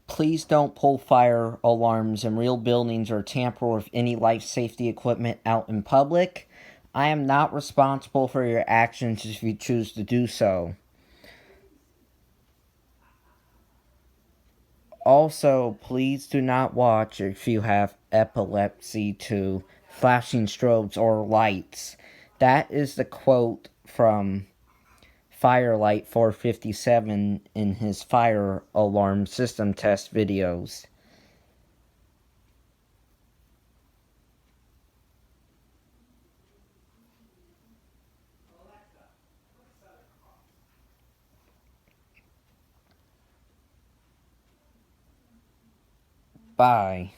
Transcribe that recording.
Please don't pull fire alarms in real buildings or tamper with any life safety equipment out in public. I am not responsible for your actions if you choose to do so. Also, please do not watch if you have epilepsy to flashing strobes or lights. That is the quote from Firelight 457 in his fire alarm system test videos. Bye.